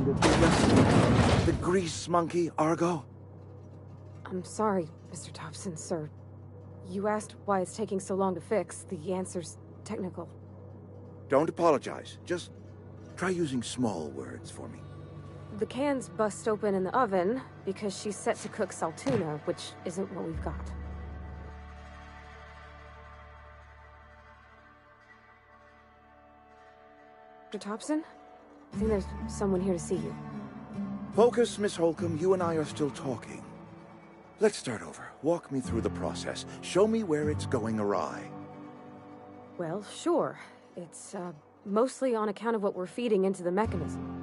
will be arrested. The grease monkey, Argo. I'm sorry, Mr. Thompson, sir. You asked why it's taking so long to fix. The answer's technical. Don't apologize. Just try using small words for me. The cans bust open in the oven because she's set to cook saltuna, which isn't what we've got. Mr. Thompson? I think there's someone here to see you. Focus, Miss Holcomb. You and I are still talking. Let's start over. Walk me through the process. Show me where it's going awry. Well, sure. It's, mostly on account of what we're feeding into the mechanism.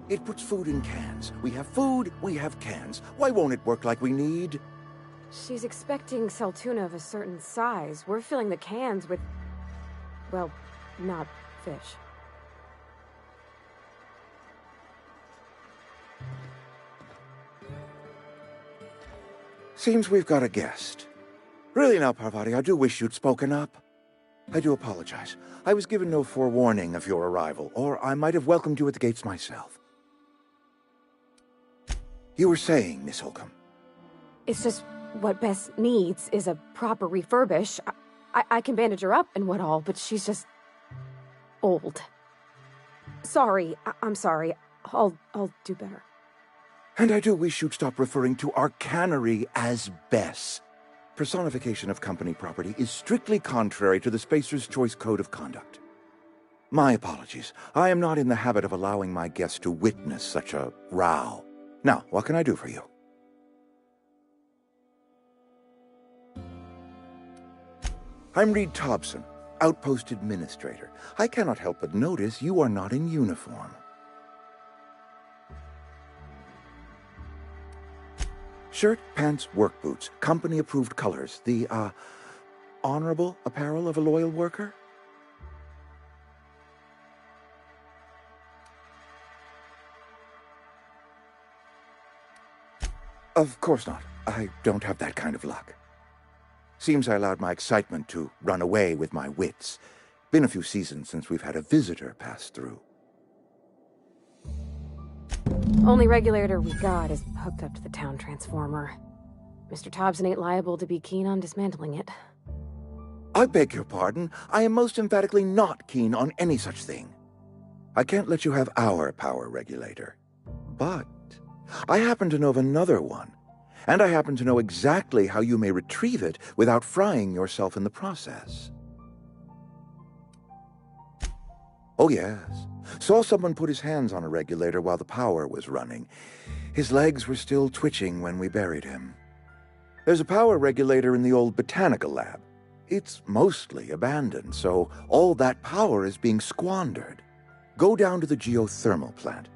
It puts food in cans. We have food, we have cans. Why won't it work like we need? She's expecting saltuna of a certain size. We're filling the cans with, well, not fish. Seems we've got a guest. Really now, Parvati, I do wish you'd spoken up. I do apologize. I was given no forewarning of your arrival, or I might have welcomed you at the gates myself. You were saying, Miss Holcomb. It's just what Bess needs is a proper refurbish. I can bandage her up and what all, but she's just old. Sorry, I'm sorry. I'll do better. And I do wish you'd stop referring to our cannery as Bess. Personification of company property is strictly contrary to the Spacer's Choice Code of Conduct. My apologies. I am not in the habit of allowing my guests to witness such a row. Now, what can I do for you? I'm Reed Thompson, Outpost Administrator. I cannot help but notice you are not in uniform. Shirt, pants, work boots, company-approved colors. The, honorable apparel of a loyal worker? Of course not. I don't have that kind of luck. Seems I allowed my excitement to run away with my wits. Been a few seasons since we've had a visitor pass through. Only regulator we got is hooked up to the town transformer. Mr. Thompson ain't liable to be keen on dismantling it. I beg your pardon. I am most emphatically not keen on any such thing. I can't let you have our power regulator. But I happen to know of another one, and I happen to know exactly how you may retrieve it without frying yourself in the process. Oh, yes. Saw someone put his hands on a regulator while the power was running. His legs were still twitching when we buried him. There's a power regulator in the old botanical lab. It's mostly abandoned, so all that power is being squandered. Go down to the geothermal plant.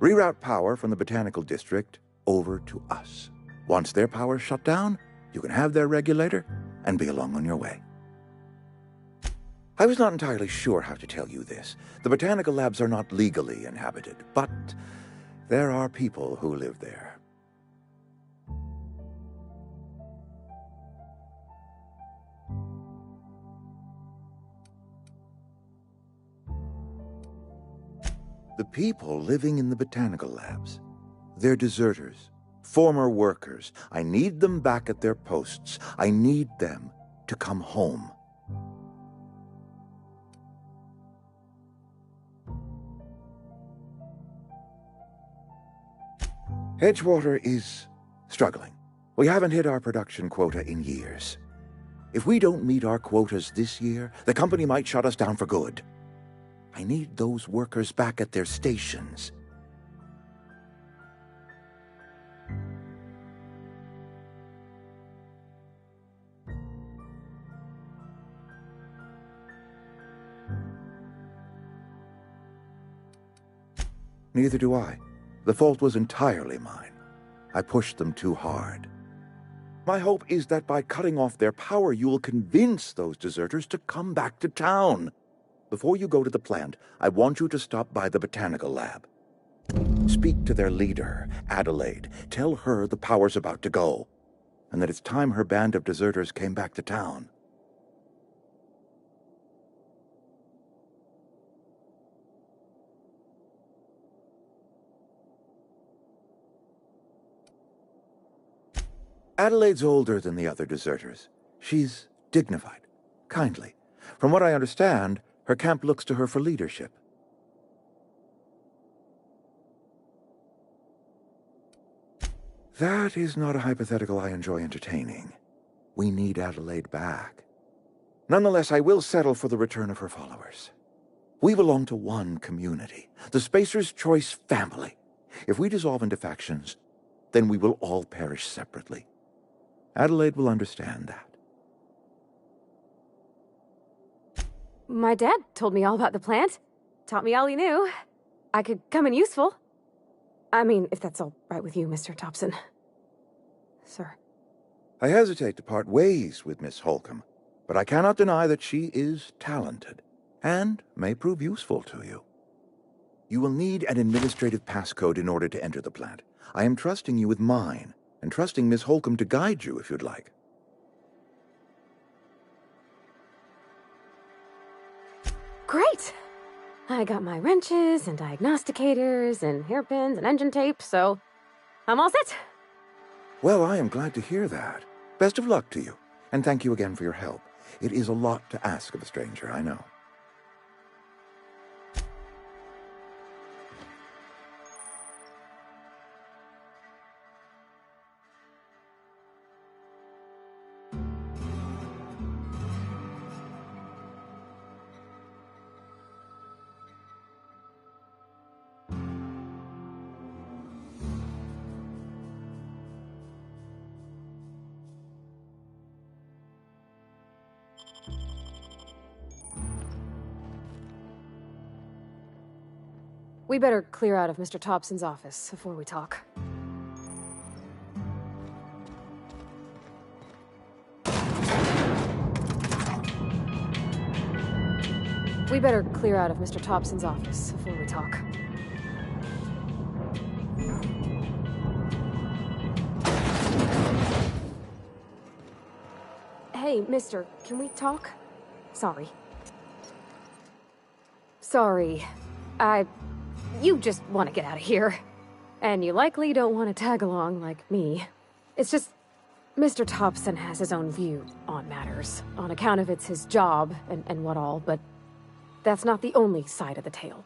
Reroute power from the botanical district over to us. Once their power's shut down, you can have their regulator and be along on your way. I was not entirely sure how to tell you this. The botanical labs are not legally inhabited, but there are people who live there. The people living in the botanical labs, they're deserters, former workers. I need them back at their posts. I need them to come home. Edgewater is struggling. We haven't hit our production quota in years. If we don't meet our quotas this year, the company might shut us down for good. I need those workers back at their stations. Neither do I. The fault was entirely mine. I pushed them too hard. My hope is that by cutting off their power, you will convince those deserters to come back to town. Before you go to the plant, I want you to stop by the botanical lab. Speak to their leader, Adelaide. Tell her the power's about to go, and that it's time her band of deserters came back to town. Adelaide's older than the other deserters. She's dignified, kindly. From what I understand, her camp looks to her for leadership. That is not a hypothetical I enjoy entertaining. We need Adelaide back. Nonetheless, I will settle for the return of her followers. We belong to one community, the Spacer's Choice family. If we dissolve into factions, then we will all perish separately. Adelaide will understand that. My dad told me all about the plant. Taught me all he knew. I could come in useful. I mean, if that's all right with you, Mr. Thompson. Sir. I hesitate to part ways with Miss Holcomb, but I cannot deny that she is talented, and may prove useful to you. You will need an administrative passcode in order to enter the plant. I am trusting you with mine, and trusting Miss Holcomb to guide you if you'd like. Great! I got my wrenches and diagnosticators and hairpins and engine tape, so I'm all set. Well, I am glad to hear that. Best of luck to you, and thank you again for your help. It is a lot to ask of a stranger, I know. We better clear out of Mr. Thompson's office before we talk. We better clear out of Mr. Thompson's office before we talk. Hey, mister, can we talk? Sorry. Sorry. You just want to get out of here. And you likely don't want to tag along like me. It's just, Mr. Thompson has his own view on matters, on account of it's his job and what all, but that's not the only side of the tale.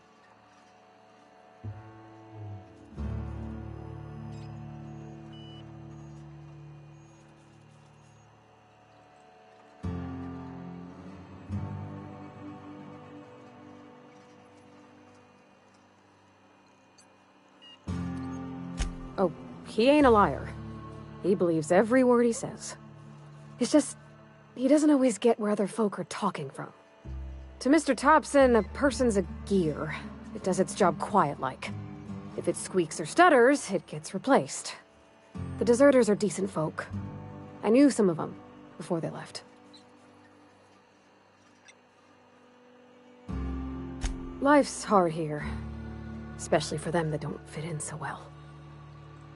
Oh, he ain't a liar. He believes every word he says. It's just, he doesn't always get where other folk are talking from. To Mr. Thompson, a person's a gear. It does its job quiet-like. If it squeaks or stutters, it gets replaced. The deserters are decent folk. I knew some of them before they left. Life's hard here. Especially for them that don't fit in so well.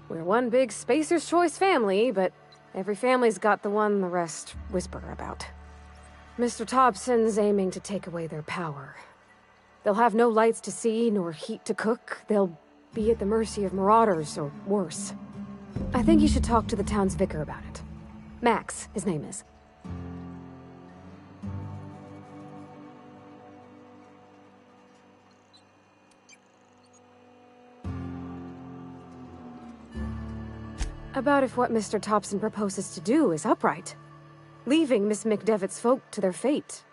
We're one big Spacer's Choice family, but every family's got the one the rest whisper about. Mr. Thompson's aiming to take away their power. They'll have no lights to see, nor heat to cook. They'll be at the mercy of marauders, or worse. I think you should talk to the town's vicar about it. Max, his name is. About if what Mr. Thompson proposes to do is upright. Leaving Miss McDevitt's folk to their fate.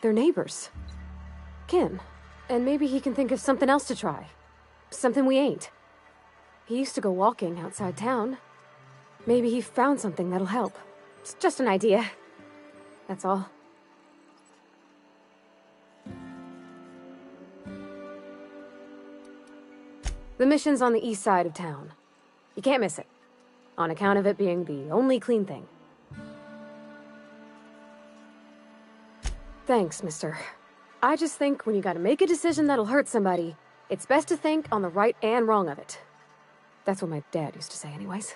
They're neighbors. Kin. And maybe he can think of something else to try. Something we ain't. He used to go walking outside town. Maybe he found something that'll help. It's just an idea. That's all. The mission's on the east side of town. You can't miss it. On account of it being the only clean thing. Thanks, mister. I just think when you gotta make a decision that'll hurt somebody, it's best to think on the right and wrong of it. That's what my dad used to say anyways.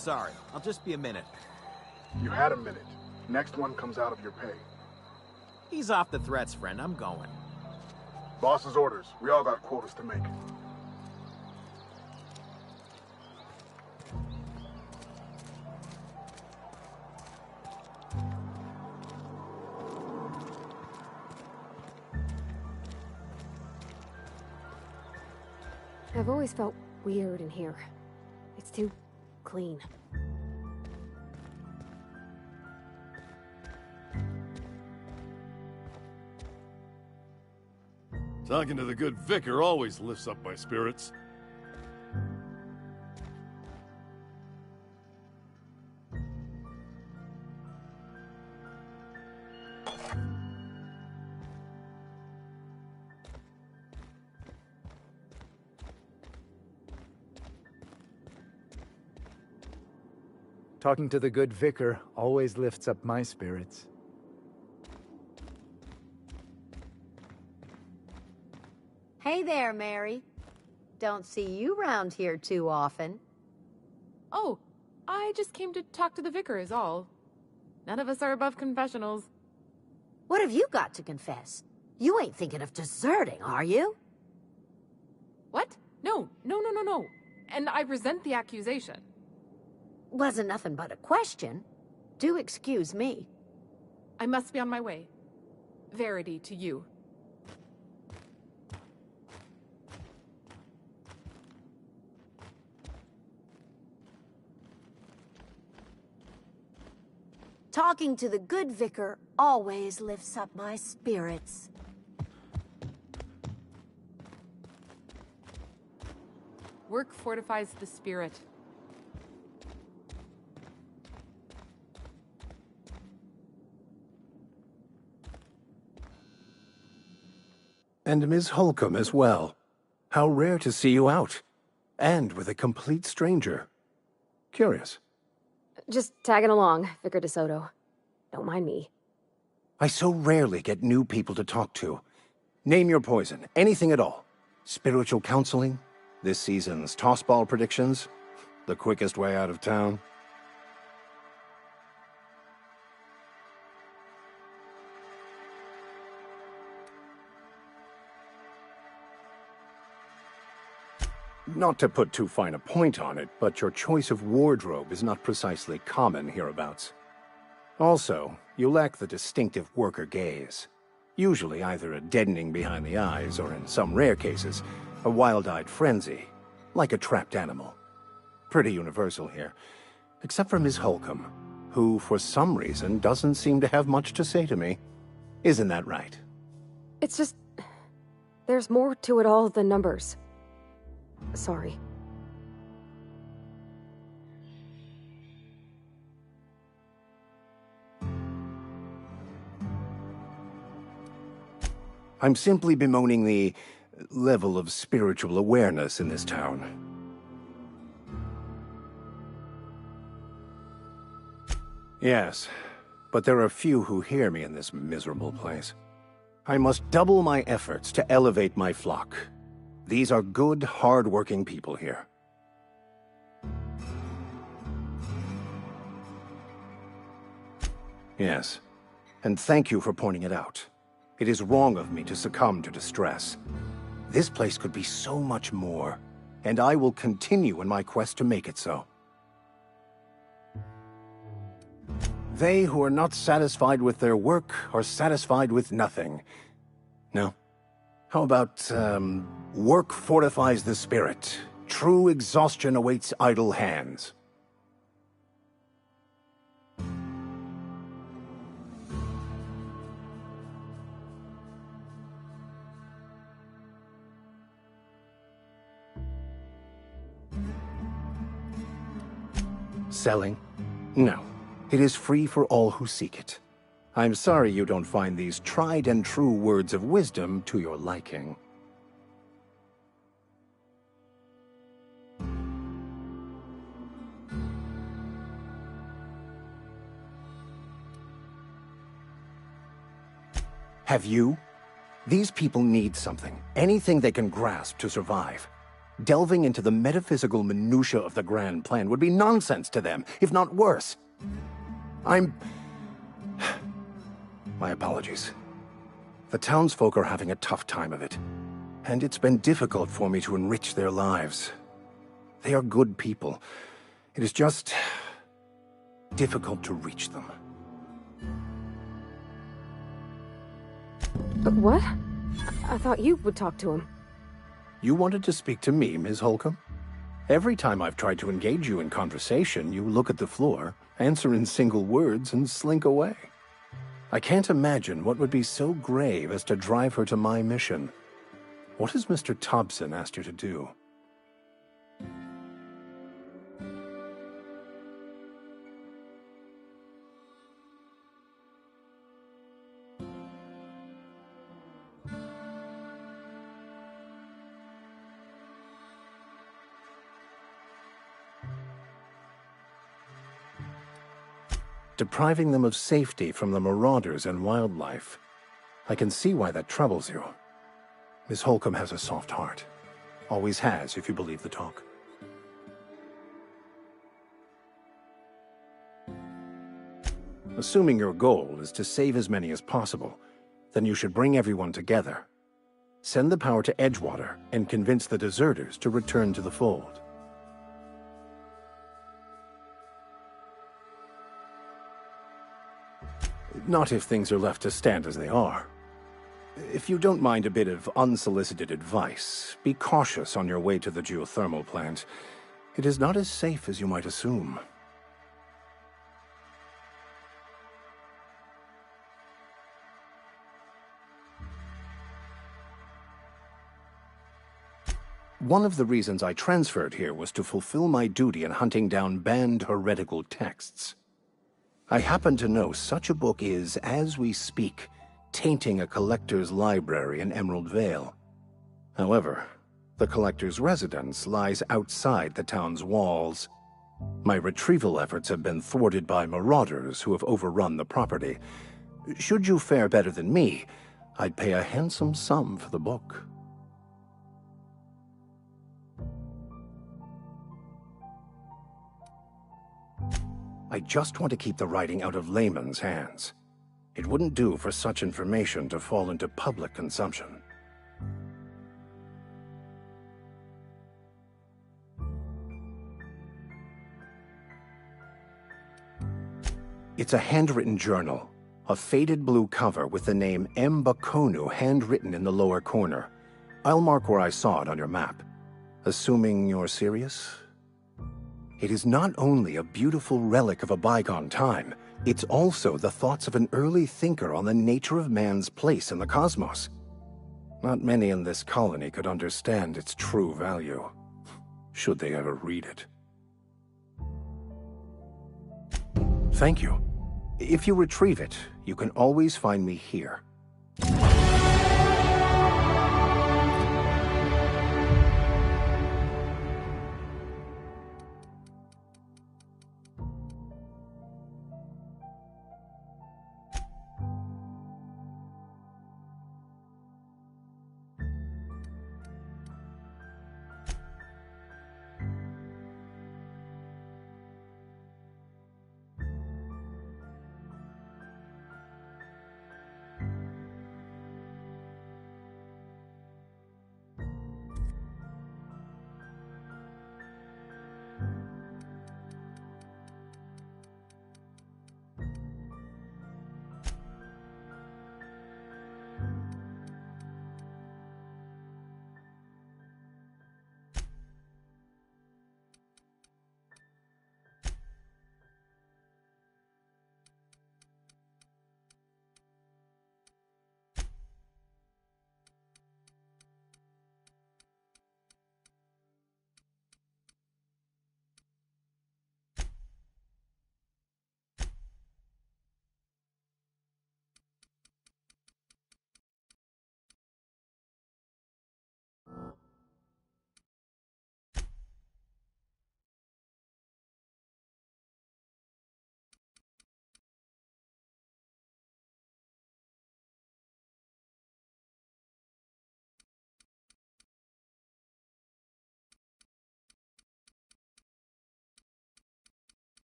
Sorry, I'll just be a minute. You had a minute. Next one comes out of your pay. Ease off the threats, friend. I'm going. Boss's orders. We all got quotas to make. I've always felt weird in here. It's too clean. Talking to the good vicar always lifts up my spirits. Talking to the good vicar always lifts up my spirits. Hey there, Mary. Don't see you round here too often. Oh, I just came to talk to the vicar is all. None of us are above confessionals. What have you got to confess? You ain't thinking of deserting, are you? What? No. And I resent the accusation. Wasn't nothing but a question. Do excuse me. I must be on my way. Verity to you. Talking to the good vicar always lifts up my spirits. Work fortifies the spirit. And Ms. Holcomb as well. How rare to see you out. And with a complete stranger. Curious. Just tagging along, Vicar DeSoto. Don't mind me. I so rarely get new people to talk to. Name your poison, anything at all. Spiritual counseling, this season's tossball predictions, the quickest way out of town. Not to put too fine a point on it, but your choice of wardrobe is not precisely common hereabouts. Also, you lack the distinctive worker gaze. Usually either a deadening behind the eyes, or in some rare cases, a wild-eyed frenzy, like a trapped animal. Pretty universal here, except for Ms. Holcomb, who, for some reason, doesn't seem to have much to say to me. Isn't that right? It's just... there's more to it all than numbers. Sorry. I'm simply bemoaning the level of spiritual awareness in this town. Yes, but there are few who hear me in this miserable place. I must double my efforts to elevate my flock. These are good, hard-working people here. Yes, and thank you for pointing it out. It is wrong of me to succumb to distress. This place could be so much more, and I will continue in my quest to make it so. They who are not satisfied with their work are satisfied with nothing. No? How about, work fortifies the spirit. True exhaustion awaits idle hands. Selling? No. It is free for all who seek it. I'm sorry you don't find these tried and true words of wisdom to your liking. Have you? These people need something, anything they can grasp to survive. Delving into the metaphysical minutiae of the grand plan would be nonsense to them, if not worse. My apologies. The townsfolk are having a tough time of it, and it's been difficult for me to enrich their lives. They are good people. It is just difficult to reach them. What? I thought you would talk to him. You wanted to speak to me, Ms. Holcomb? Every time I've tried to engage you in conversation, you look at the floor, answer in single words, and slink away. I can't imagine what would be so grave as to drive her to my mission. What has Mr. Thompson asked you to do? Depriving them of safety from the marauders and wildlife. I can see why that troubles you. Miss Holcomb has a soft heart. Always has, if you believe the talk. Assuming your goal is to save as many as possible, then you should bring everyone together. Send the power to Edgewater and convince the deserters to return to the fold. Not if things are left to stand as they are. If you don't mind a bit of unsolicited advice, be cautious on your way to the geothermal plant. It is not as safe as you might assume. One of the reasons I transferred here was to fulfill my duty in hunting down banned heretical texts. I happen to know such a book is, as we speak, tainting a collector's library in Emerald Vale. However, the collector's residence lies outside the town's walls. My retrieval efforts have been thwarted by marauders who have overrun the property. Should you fare better than me, I'd pay a handsome sum for the book. I just want to keep the writing out of layman's hands. It wouldn't do for such information to fall into public consumption. It's a handwritten journal, a faded blue cover with the name M. Bakonu handwritten in the lower corner. I'll mark where I saw it on your map. Assuming you're serious? It is not only a beautiful relic of a bygone time, it's also the thoughts of an early thinker on the nature of man's place in the cosmos. Not many in this colony could understand its true value, should they ever read it. Thank you. If you retrieve it, you can always find me here.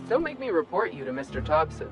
Don't make me report you to Mr. Thompson.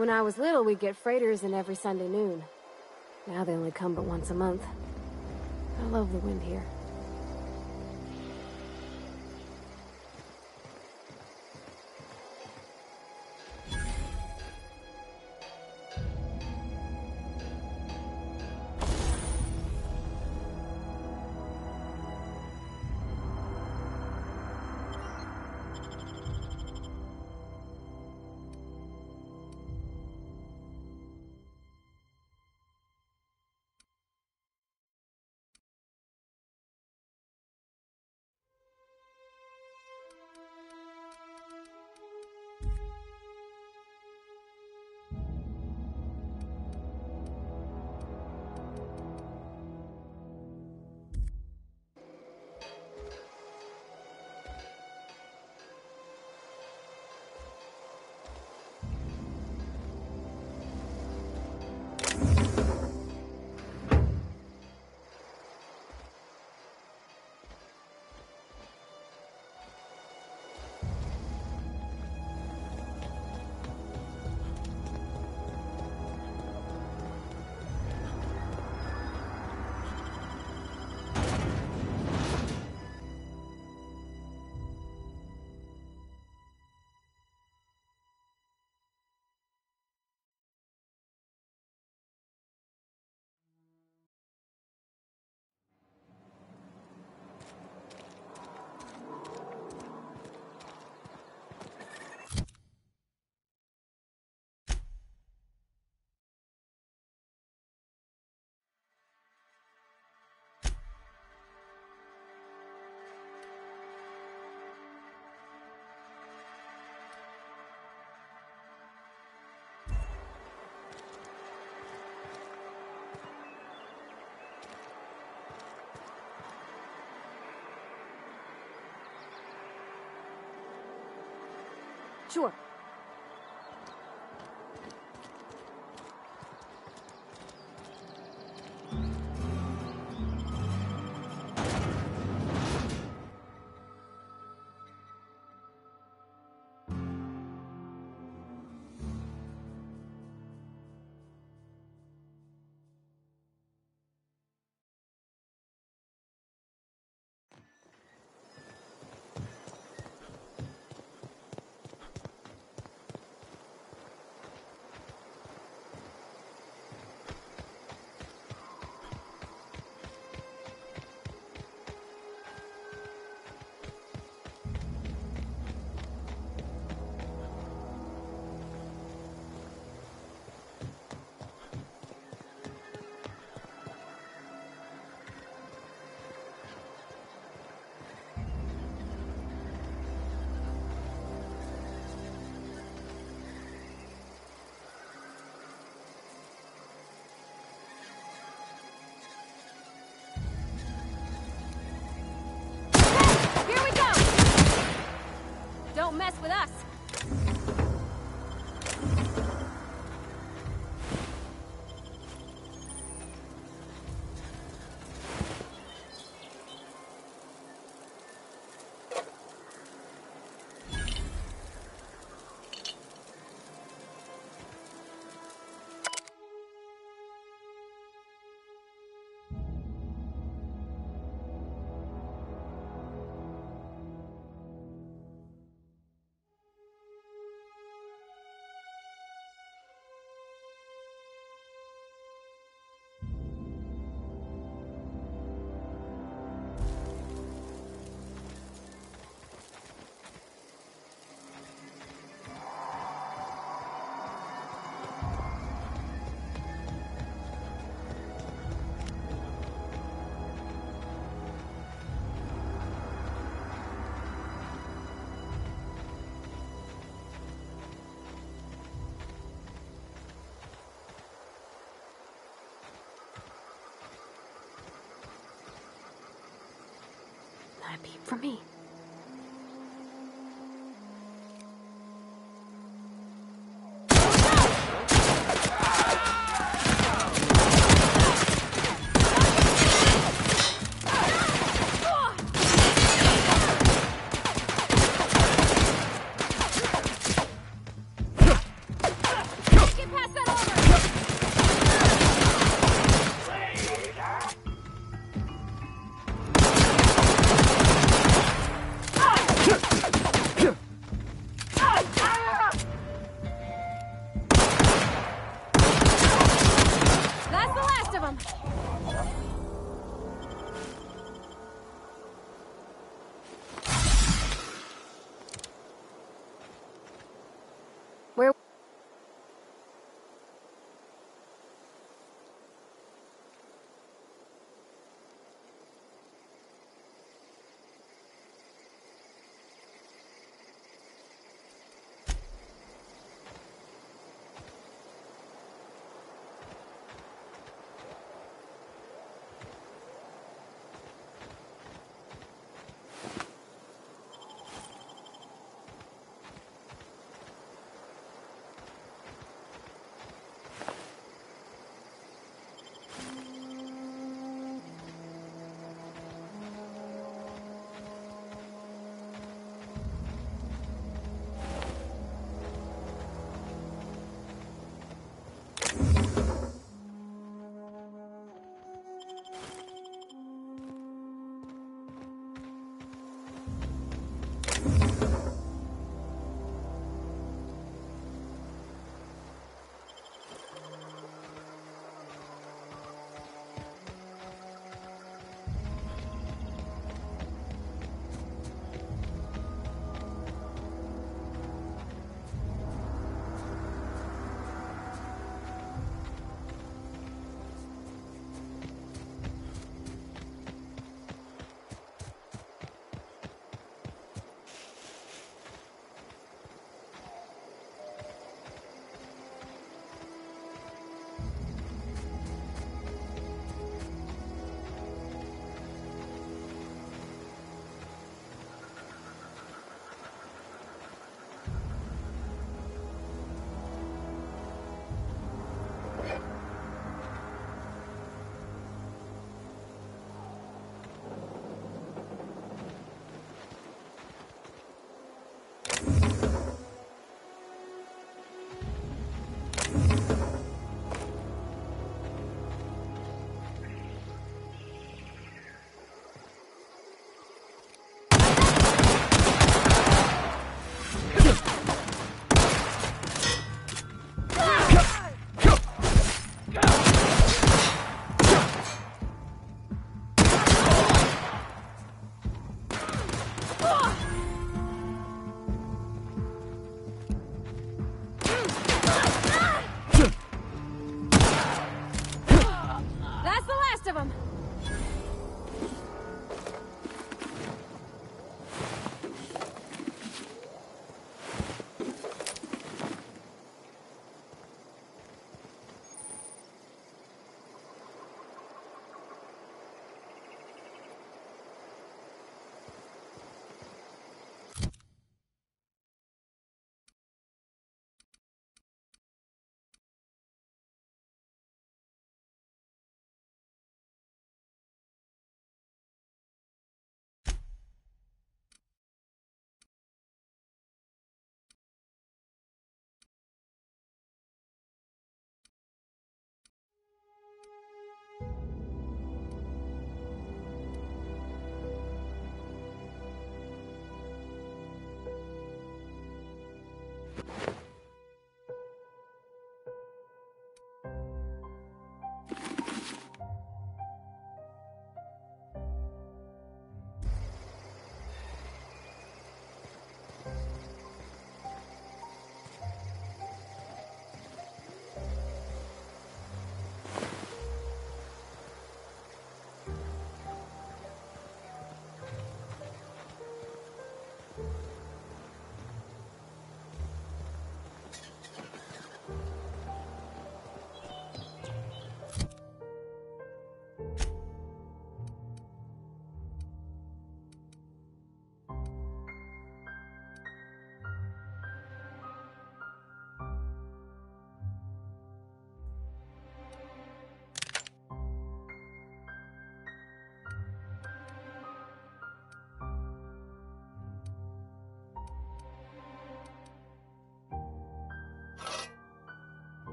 When I was little, we'd get freighters in every Sunday noon. Now they only come but once a month. I love the wind here. Sure. Don't mess with us! Plan B for me.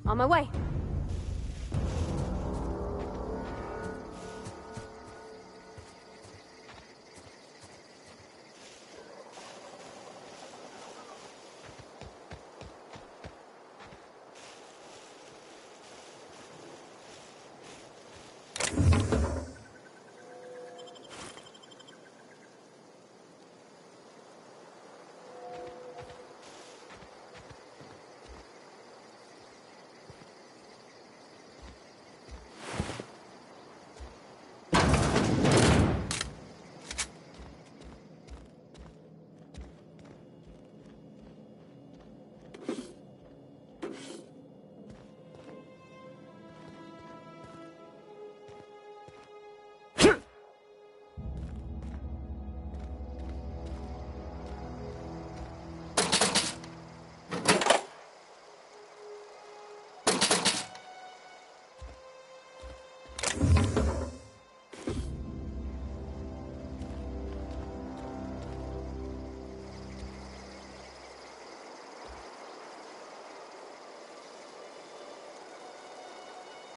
On my way.